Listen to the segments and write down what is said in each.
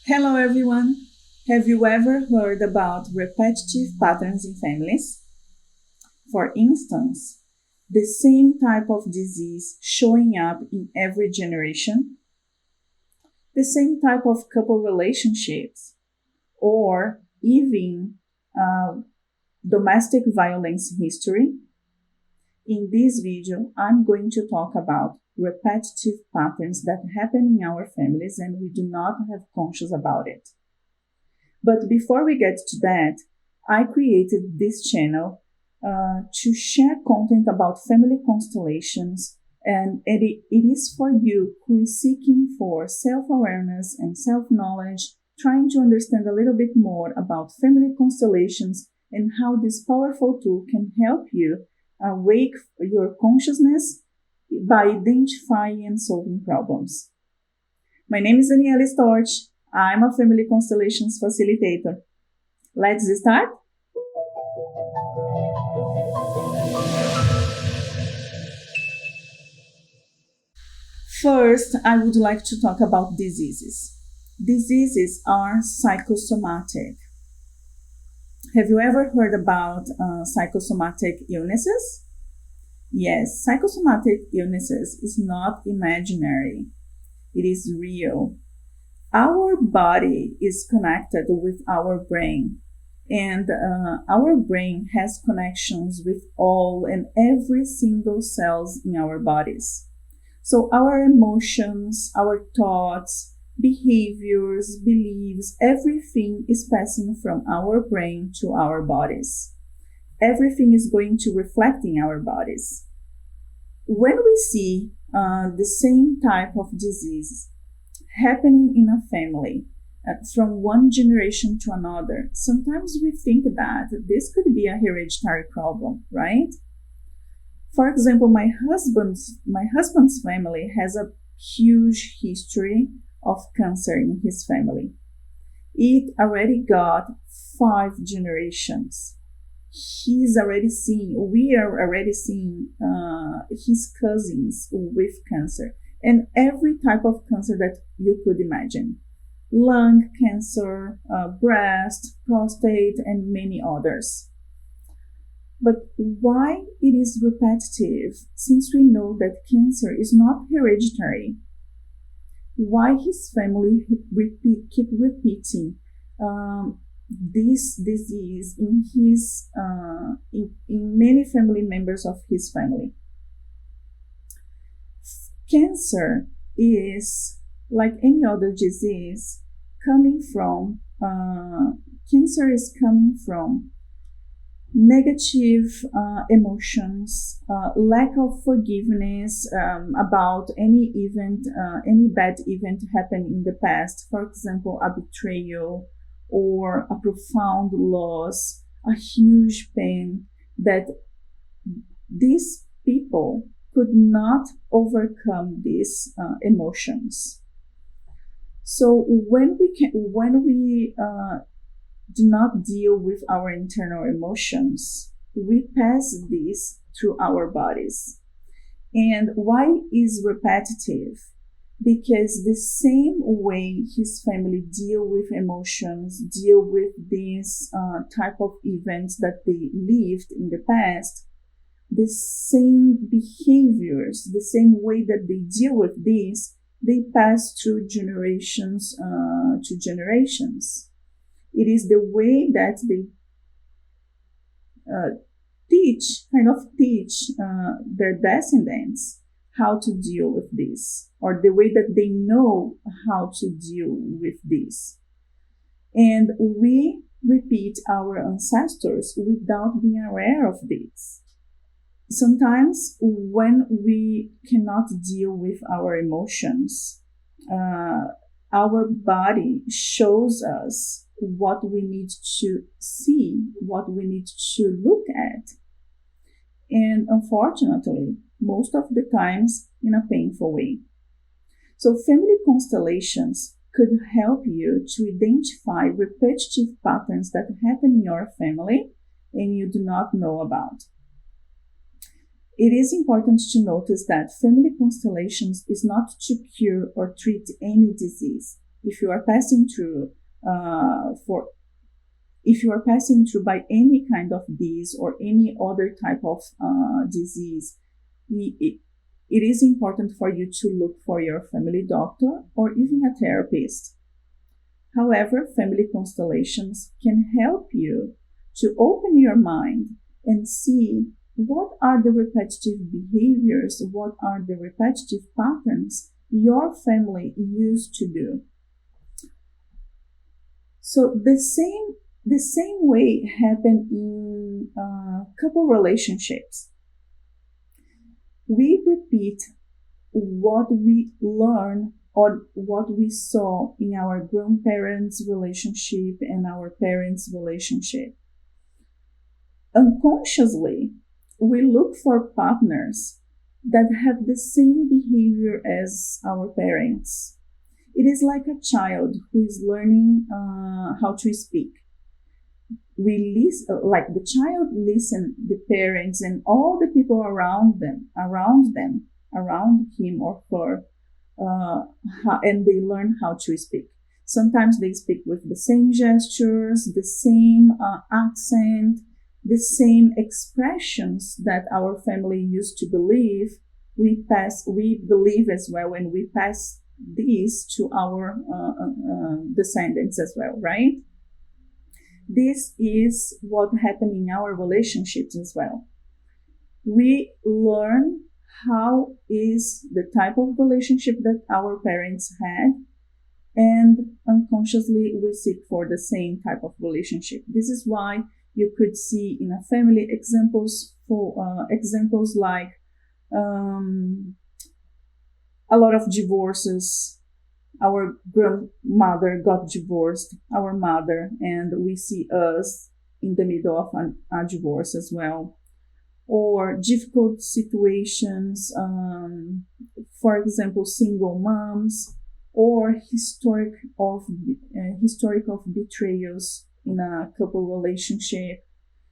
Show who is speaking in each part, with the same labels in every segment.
Speaker 1: Hello everyone! Have you ever heard about repetitive patterns in families? For instance, the same type of disease showing up in every generation, the same type of couple relationships, or even domestic violence history. In this video, I'm going to talk about repetitive patterns that happen in our families and we do not have conscious about it. But before we get to that, I created this channel to share content about family constellations, and it is for you who is seeking for self-awareness and self-knowledge, trying to understand a little bit more about family constellations and how this powerful tool can help you wake your consciousness by identifying and solving problems. My name is Daniele Storti. I'm a Family Constellations facilitator. Let's start? First, I would like to talk about diseases. Diseases are psychosomatic. Have you ever heard about psychosomatic illnesses? Yes, psychosomatic illnesses is not imaginary. It is real. Our body is connected with our brain, and our brain has connections with all and every single cells in our bodies. So our emotions, our thoughts, behaviors, beliefs, everything is passing from our brain to our bodies. Everything is going to reflect in our bodies. When we see the same type of disease happening in a family from one generation to another, sometimes we think that this could be a hereditary problem, right? For example, my husband's family has a huge history of cancer in his family. It already got 5 generations. We are already seeing his cousins with cancer, and every type of cancer that you could imagine. Lung cancer, breast, prostate, and many others. But why it is repetitive, since we know that cancer is not hereditary? Why his family keep repeating this disease in many family members of his family? Cancer is, like any other disease, coming from negative emotions, lack of forgiveness about any bad event happened in the past. For example, a betrayal or a profound loss, a huge pain that these people could not overcome these emotions. So when we do not deal with our internal emotions, we pass this through our bodies. And why is repetitive? Because the same way his family deal with emotions, deal with these type of events that they lived in the past, the same behaviors, the same way that they deal with this, they pass through generations to generations. It is the way that they teach their descendants how to deal with this, or the way that they know how to deal with this. And we repeat our ancestors without being aware of this. Sometimes when we cannot deal with our emotions, our body shows us what we need to see, what we need to look at. And unfortunately, most of the times in a painful way. So family constellations could help you to identify repetitive patterns that happen in your family and you do not know about. It is important to notice that family constellations is not to cure or treat any disease. if you are passing through if you are passing through by any kind of disease or any other type of disease, it is important for you to look for your family doctor or even a therapist. However, family constellations can help you to open your mind and see what are the repetitive behaviors, what are the repetitive patterns your family used to do. So the same way happened in couple relationships. We repeat what we learn or what we saw in our grandparents' relationship and our parents' relationship. Unconsciously, we look for partners that have the same behavior as our parents. It is like a child who is learning how to speak. We listen, like the child listen the parents and all the people around him or her, and they learn how to speak. Sometimes they speak with the same gestures, the same accent, the same expressions that our family used to believe. We believe as well, and we pass these to our descendants as well, right? This is what happened in our relationships as well. We learn how is the type of relationship that our parents had, and unconsciously we seek for the same type of relationship. This is why you could see in a family examples like a lot of divorces. Our grandmother got divorced, our mother, and we see us in the middle of a divorce as well. Or difficult situations, for example, single moms, or historic of betrayals in a couple relationship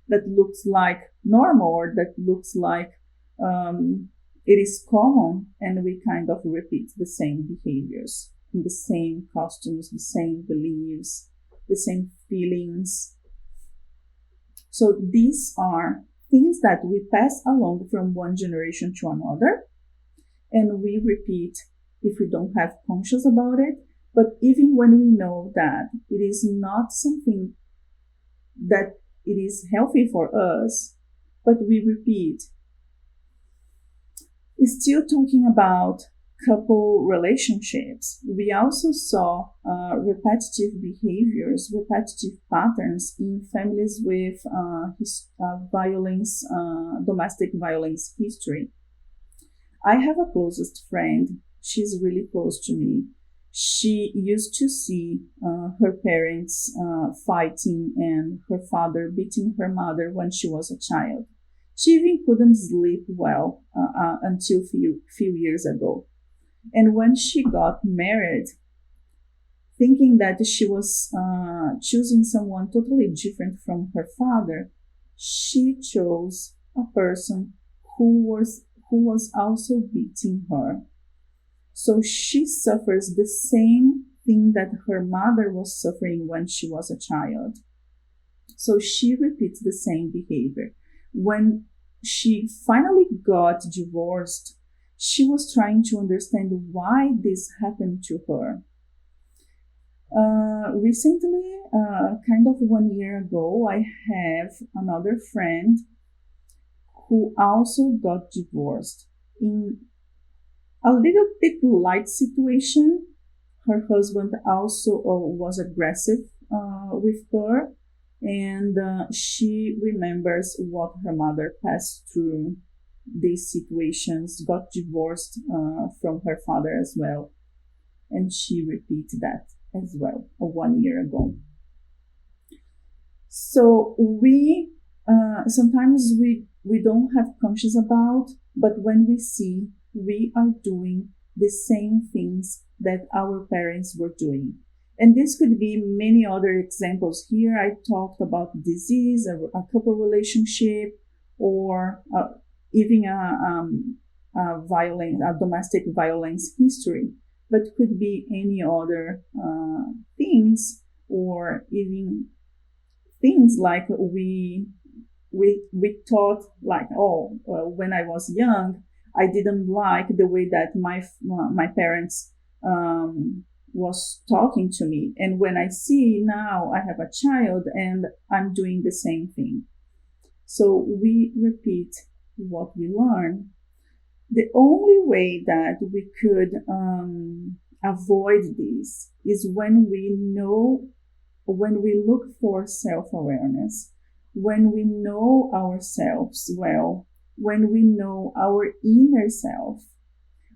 Speaker 1: that looks like normal or that looks like it is common, and we kind of repeat the same behaviors, the same costumes, the same beliefs, the same feelings. So these are things that we pass along from one generation to another, and we repeat if we don't have conscious about it. But even when we know that it is not something that it is healthy for us, but we repeat. Still talking about couple relationships, we also saw repetitive behaviors, repetitive patterns in families with violence, domestic violence history. I have a closest friend. She's really close to me. She used to see her parents fighting and her father beating her mother when she was a child. She even couldn't sleep well until few years ago. And when she got married, thinking that she was choosing someone totally different from her father, she chose a person who was also beating her. So she suffers the same thing that her mother was suffering when she was a child. So she repeats the same behavior. When she finally got divorced, she was trying to understand why this happened to her. Recently, kind of 1 year ago, I have another friend who also got divorced in a little bit light situation. Her husband also was aggressive with her, and she remembers what her mother passed through these situations, got divorced from her father as well, and she repeats that as well 1 year ago. So we sometimes we don't have conscious about, but when we see, we are doing the same things that our parents were doing. And this could be many other examples. Here I talked about disease, a couple relationship, or even a domestic violence history. but could be any other things, or even things like we thought like, when I was young, I didn't like the way that my parents was talking to me, and when I see now I have a child and I'm doing the same thing. So we repeat what we learn. The only way that we could avoid this is when we look for self-awareness, when we know ourselves well, when we know our inner self,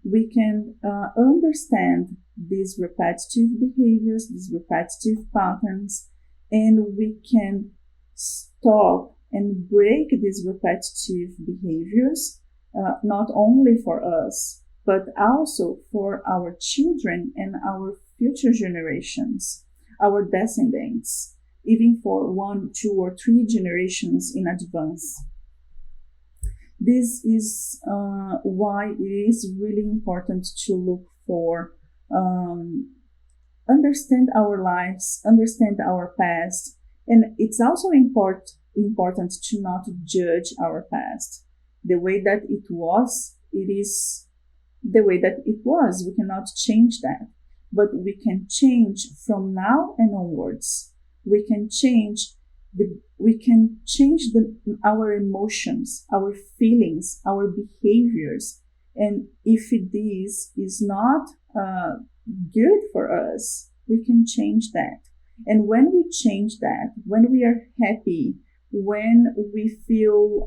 Speaker 1: we can understand these repetitive behaviors, these repetitive patterns, and we can stop and break these repetitive behaviors, not only for us, but also for our children and our future generations, our descendants, even for 1, 2, or 3 generations in advance. This is why it is really important to look for, understand our lives, understand our past, and it's also important to not judge our past. The way that it was, it is the way that it was. We cannot change that, but we can change from now and onwards. We can change our emotions, our feelings, our behaviors, and if this is not good for us, we can change that. And when we change that, when we are happy, when we feel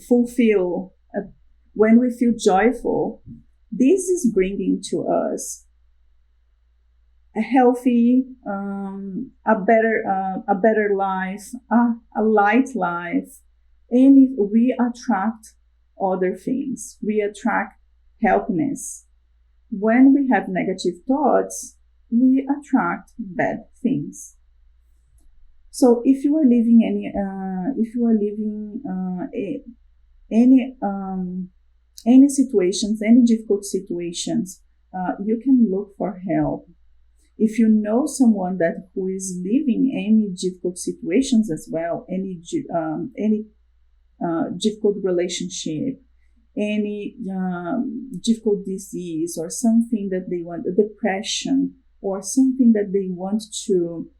Speaker 1: fulfilled, when we feel joyful, this is bringing to us a healthy, a better life, a light life, and if we attract other things, we attract happiness. When we have negative thoughts, we attract bad things. So if you are living any situations, any difficult situations, you can look for help. If you know someone who is living any difficult situations as well, any difficult relationship, any difficult disease, or something that they want, depression, or something that they want to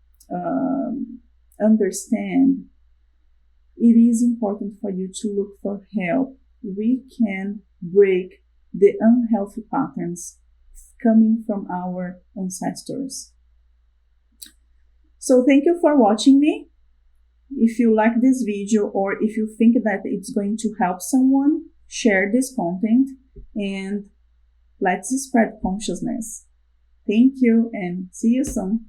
Speaker 1: understand, it is important for you to look for help. We can break the unhealthy patterns coming from our ancestors. So thank you for watching me. If you like this video, or if you think that it's going to help someone, share this content and let's spread consciousness. Thank you and see you soon.